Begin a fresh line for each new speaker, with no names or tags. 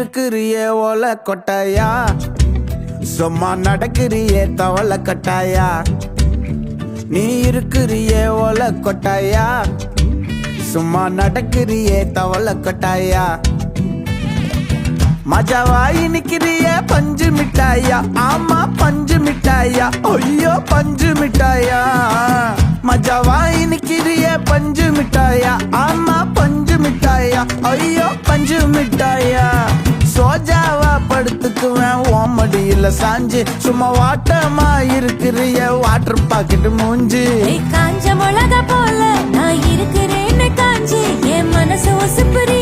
இருக்கிறியே ஓல கொட்டாயா, சும்மா நடக்கிறியே தவள கட்டாயா. நீ இருக்கிறியே ஓல கொட்டாயா, சும்மா நடக்கிறியே தவள கட்டாயா. மஜாவாயி நிக்கிறிய பஞ்சு மிட்டாயா, ஆமா பஞ்சு மிட்டாயா, ஐயோ பஞ்சு மிட்டாயா. மஜாவாயி நிக்கிறிய பஞ்சு மிட்டாயா, ஆமா பஞ்சு மிட்டாயா, ஐயோ பஞ்சு மிட்டாயா. சோஜாவா படுத்துக்குவேன் ஓமடியில சாஞ்சு, சும்மா வாட்டமா இருக்கிறிய வாட்டர் பாக்கெட் மூஞ்சி.
காஞ்ச மிளகா போல நான் இருக்கிறேன்னு காஞ்சி என் மனசு ஒசுப்புரி.